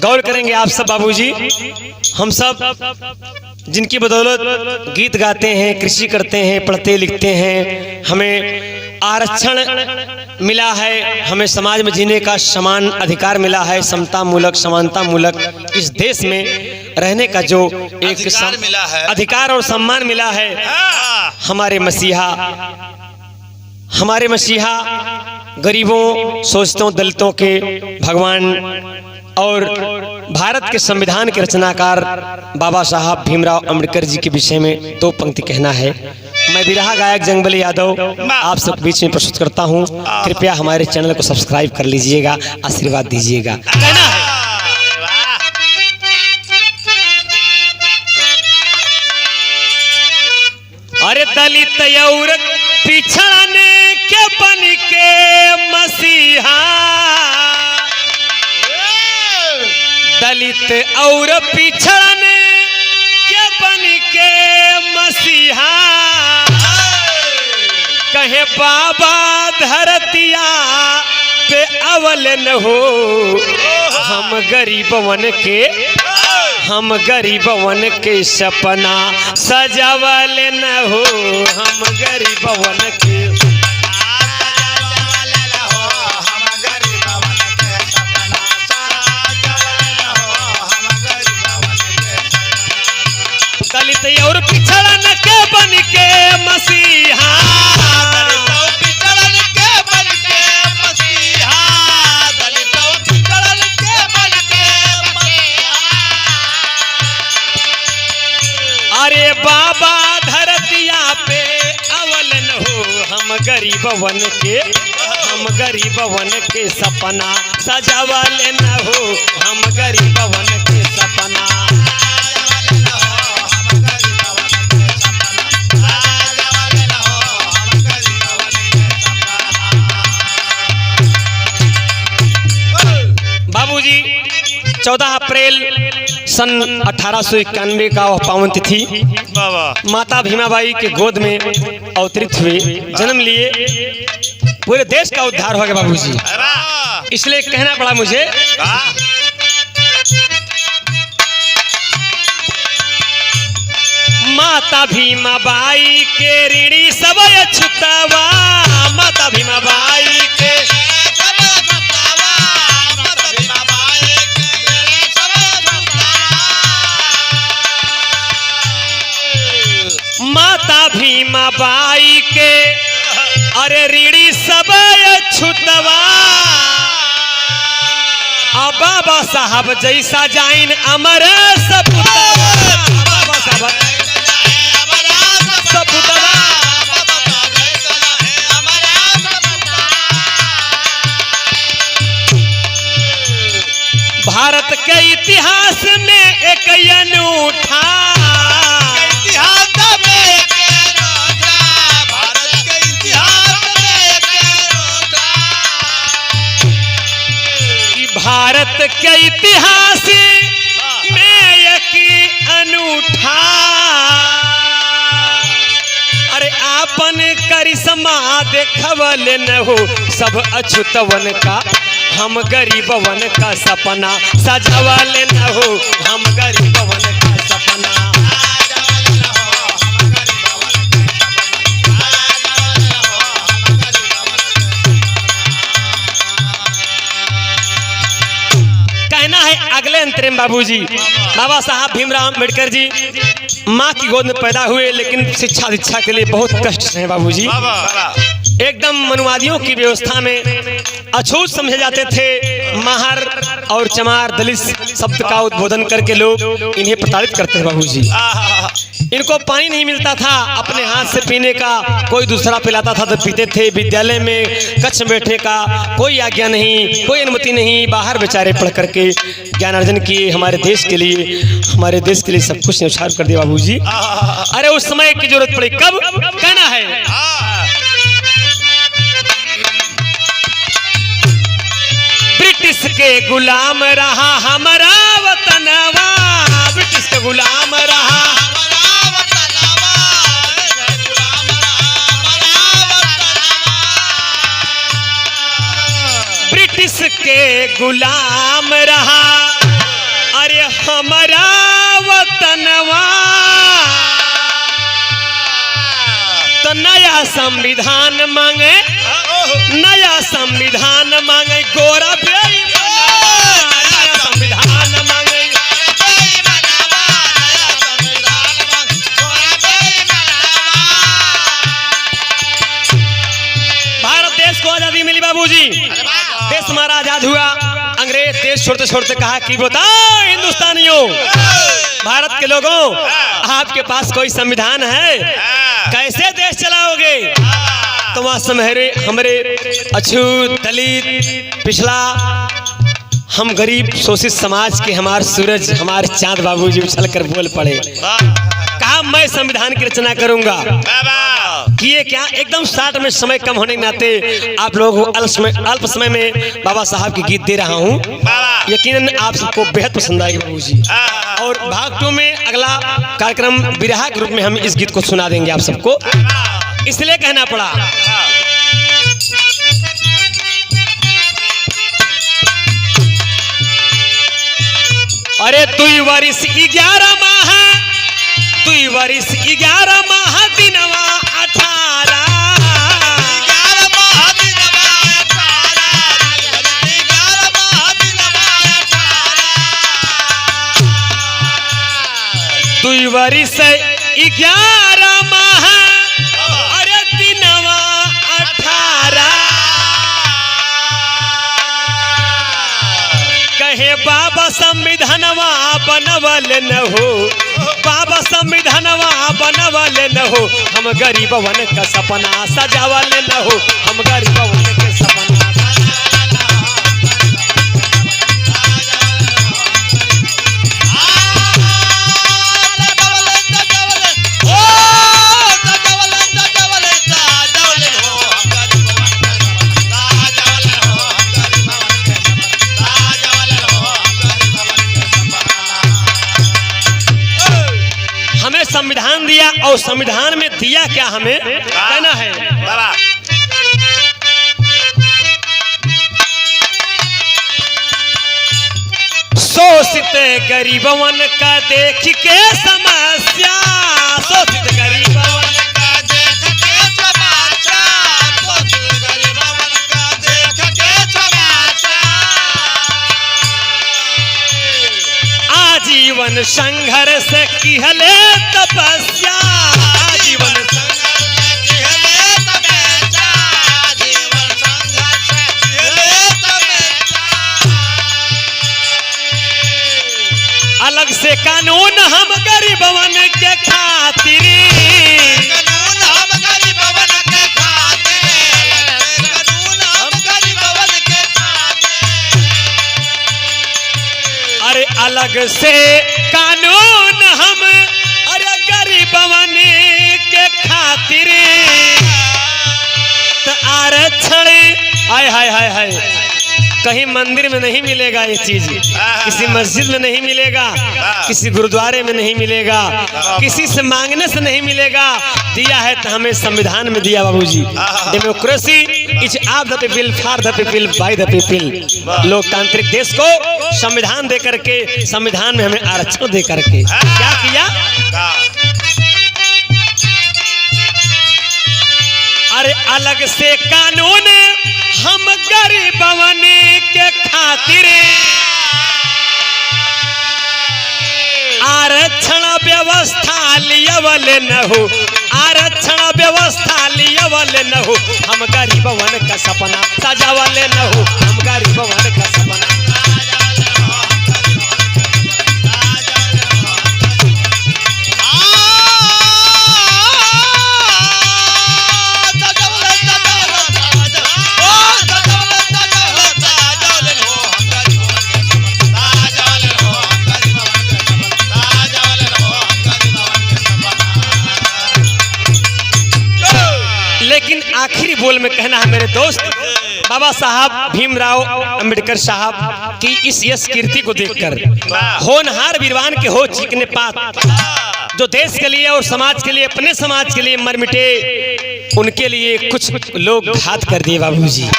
गौर करेंगे आप सब बाबूजी, हम सब जिनकी बदौलत गीत गाते हैं, कृषि करते हैं, पढ़ते लिखते हैं, हमें आरक्षण मिला है, हमें समाज में जीने का समान अधिकार मिला है, समता मूलक समानता मूलक इस देश में रहने का जो एक अधिकार और सम्मान मिला है। हमारे मसीहा गरीबों, शोषितों, दलितों के भगवान और भारत के संविधान के रचनाकार बाबा साहब भीमराव अंबेडकर जी के विषय में दो पंक्ति कहना है। मैं बिरहा गायक जंगबली यादव आप सब बीच में प्रस्तुत करता हूं। कृपया हमारे चैनल को सब्सक्राइब कर लीजिएगा, आशीर्वाद दीजिएगा। कहना है, अरे दलित और पिछड़ने के बन के मसीहा, दलित और पिछड़ने के बन के मसीहा, कहे बाबा धरतिया पे अवल न हो, हम गरीबवन के सपना सजावल न हो, हम गरीबवन के दलित और पिछड़न के बन के मसीहा, दलित और पिछड़न के बन के मसीहा, दलित और पिछड़न के बन के मसीहा, अरे बाबा धरतिया पे अवल न हो, हम गरीबवन के सपना सजावल न हो, हम गरीबवन के सपना। बाबूजी 14 अप्रैल सन 1891 का वह पावन तिथि माता भीमाबाई के गोद में अवतरित हुए, जन्म लिए, पूरे देश का उद्धार हो गया बाबूजी। इसलिए कहना पड़ा मुझे, माता भीमाबाई के ऋणी सब अछूतवा, माता भीमाबाई के माता भीमाबाई के अरे ऋणी सब अछूतवा, बाबा साहब जैसा जाइन अमर सपूतवा, बाबा साहब सपूतवा, भारत के इतिहास में एक अनूठा भारत के इतिहास में एक अनूठा, अरे आपन करिश्मा देखवल न हो, सब अछूतवन का हम गरीबवन का सपना सजावल न हो, हम गरीबवन का सपना। कहना है अगले अंतरिम बाबूजी, बाबा साहब भीमराव अंबेडकर जी माँ की गोद में पैदा हुए, लेकिन शिक्षा दीक्षा के लिए बहुत कष्ट है बाबूजी। एकदम मनुवादियों की व्यवस्था में अछूत समझे जाते थे। महार और चमार दलित शब्द का उद्बोधन करके लोग इन्हें प्रताड़ित करते हैं बाबूजी। इनको पानी नहीं मिलता था अपने हाथ से पीने का, कोई दूसरा पिलाता था तो पीते थे। विद्यालय में कक्ष में बैठने का कोई आज्ञा नहीं, कोई अनुमति नहीं। बाहर बेचारे पढ़ करके ज्ञान अर्जन किए, हमारे देश के लिए सब कुछ न्यौछावर कर दिया बाबूजी। अरे उस समय की जरूरत पड़ी कब, कहना है ब्रिटिश के गुलाम रहा हमारा वतनवा, ब्रिटिश के गुलाम रहा ब्रिटिश के गुलाम रहा, हमारा वतनवा तो नया संविधान मांगे, नया संविधान मांगे गोरा बेईमान, नया संविधान मांगे। भारत देश को आजादी मिली बाबूजी, देश हमारा आजाद हुआ। अंग्रेज देश छोड़ते छोड़ते कहा कि बताओ हिंदुस्तानियों, भारत के लोगों, आपके पास कोई संविधान है, कैसे देश चलाओगे? तो वहां हमारे अछूत, दलित, पिछड़ा, हम गरीब शोषित समाज के हमारे सूरज, हमारे चांद बाबूजी उछल कर बोल पड़े, कहा मैं संविधान की रचना करूंगा। किए क्या? एकदम स्टार्ट में समय कम होने के नाते आप लोगों को अल्प समय में बाबा साहब की गीत दे रहा हूँ, यकीनन आप सबको बेहद पसंद आएगी बाबूजी। और भाग 2 में अगला कार्यक्रम बिरहा के रूप में हम इस गीत को सुना देंगे आप सबको, इसलिए कहना पड़ा। अरे 2 वर्ष 11 माह, 2 वर्ष 11 माह दिनवा 18, 2 वर्ष 11 माह, अरे दिनवा 18, कहे बाबा संविधानवा बनवल न हो, बाबा संविधानवा बनवल न हो, हम गरीबवन का सपना सजावल न हो, हम गरीबवन के सपना। हमें संविधान दिया और संविधान में दिया क्या हमें कहना है। शोषित गरीबवन का देख के समस्या, शोषित गरीबवन का देख के समस्या, शोषित गरीबवन का देख के समस्या, आजीवन संघर्ष किहले तपस्या, आजीवन संघर्ष किहले तपस्या, आजीवन संघर्ष किहले तपस्या। अलग से कानून हम गरीबवन के खातिर, कानून हम गरीबवन के खातिर, कानून हम गरीबवन के खातिर। अरे अलग से कानून हम, अरे गरीबवन के खातिर, तो आरक्षण हाय हाय हाय हाय, कहीं मंदिर में नहीं मिलेगा ये चीज, किसी मस्जिद में नहीं मिलेगा, किसी गुरुद्वारे में नहीं मिलेगा, किसी से मांगने से नहीं मिलेगा। दिया है तो हमें संविधान में दिया बाबूजी। Democracy is of the people, for the people, by the people. लोकतांत्रिक देश को संविधान दे करके, संविधान में हमें आरक्षण दे करके क्या किया? अरे अलग से कानून हम गरीबवन के खातिर, आरक्षण व्यवस्था लियवल न हो, आरक्षण व्यवस्था लियवल न हो, हम गरीबवन का सपना सजावल न हो, हम गरीबवन का सपना। लेकिन आखिरी बोल में कहना है मेरे दोस्त, बाबा साहब भीमराव अंबेडकर साहब की इस यश कीर्ति को देखकर होनहार वीरवान के हो चिकने पात, जो देश के लिए और समाज के लिए, अपने समाज के लिए मर मिटे, उनके लिए कुछ लोग घात कर दिए बाबूजी।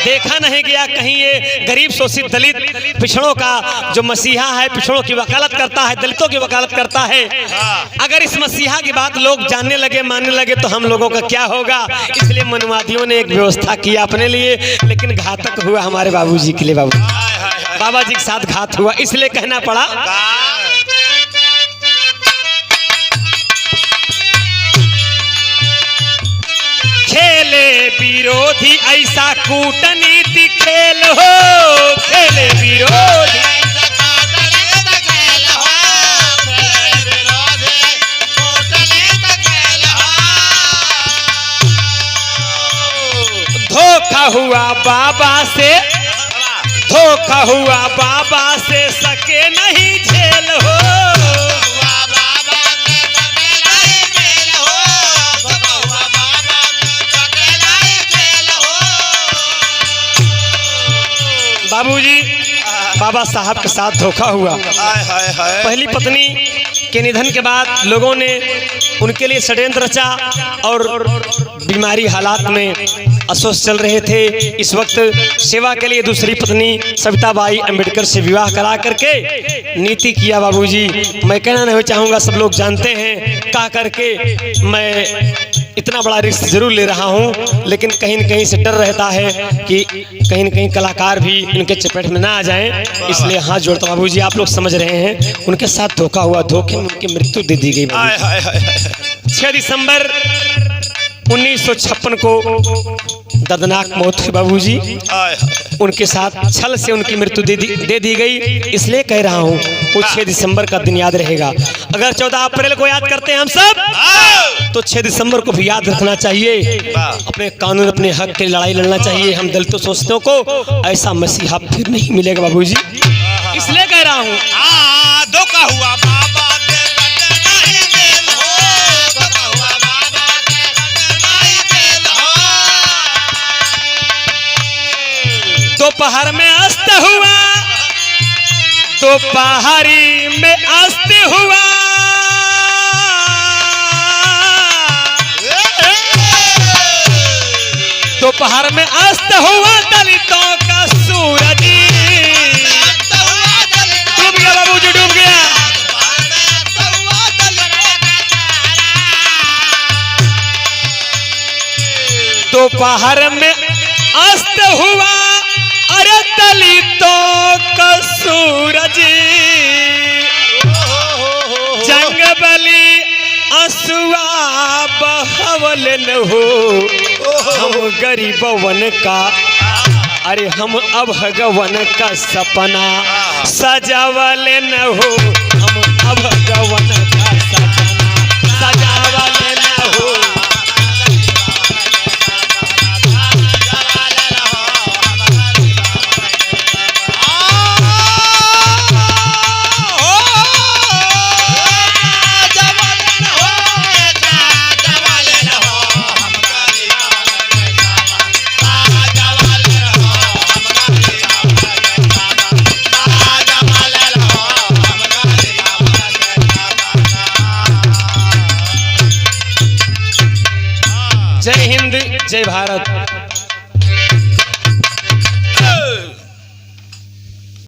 देखा नहीं गया कहीं ये गरीब शोषित दलित पिछड़ों का जो मसीहा है, पिछड़ों की वकालत करता है, दलितों की वकालत करता है। अगर इस मसीहा की बात लोग जानने लगे, मानने लगे तो हम लोगों का क्या होगा। इसलिए मनवादियों ने एक व्यवस्था की अपने लिए, लेकिन घातक हुआ हमारे बाबूजी के लिए। बाबा जी के साथ घात हुआ, इसलिए कहना पड़ा। खेले विरोधी ऐसा कूटनीति खेल हो, खेले विरोधी धोखा हुआ बाबा से, धोखा हुआ बाबा से सके नहीं झेल हो। बाबूजी बाबा साहब के साथ धोखा हुआ। पहली पत्नी के निधन के बाद लोगों ने उनके लिए षड्यंत्र रचा और बीमारी हालात में अफसोस चल रहे थे। इस वक्त सेवा के लिए दूसरी पत्नी सविताबाई अंबेडकर से विवाह करा करके नीति किया। बाबूजी मैं कहना नहीं चाहूँगा, सब लोग जानते हैं कह करके मैं इतना बड़ा रिस्क जरूर ले रहा हूँ, लेकिन कहीं न कहीं से डर रहता है कि कहीं न कहीं कलाकार भी इनके चपेट में ना आ जाएं। इसलिए हाथ जोड़ता हूँ बाबूजी, आप लोग समझ रहे हैं उनके साथ धोखा हुआ, धोखे में उनकी मृत्यु दे दी गई। 6 दिसंबर 1956 को दर्दनाक मौत हुई बाबूजी। उनके साथ छल से उनकी मृत्यु दे दी गई। इसलिए कह रहा हूँ वो 6 दिसंबर का दिन याद रहेगा। अगर 14 अप्रैल को याद करते हैं हम सब, तो 6 दिसंबर को भी याद रखना चाहिए। अपने कानून, अपने हक के लड़ाई लड़ना चाहिए। हम दलितों शोषितों को ऐसा मसीहा फिर नहीं मिलेगा बाबूजी, इसलिए कह रहा हूँ। धोखा हुआ बाबा दोपहर में अस्त हुआ, दोपहरी में अस्त हुआ, दोपहर में अस्त हुआ दलितों का सूरज। डूब गया बाबूजी, डूब गया। दोपहर में अस्त हुआ अरे दलितों का सूरज, जंग बली असुआ बहवल न हो। हम गरीबवन का, अरे हम अभगवन का सपना सजावल न हो। हम अभगवन का सपना सजावल न हो। जय हिंद, जय भारत।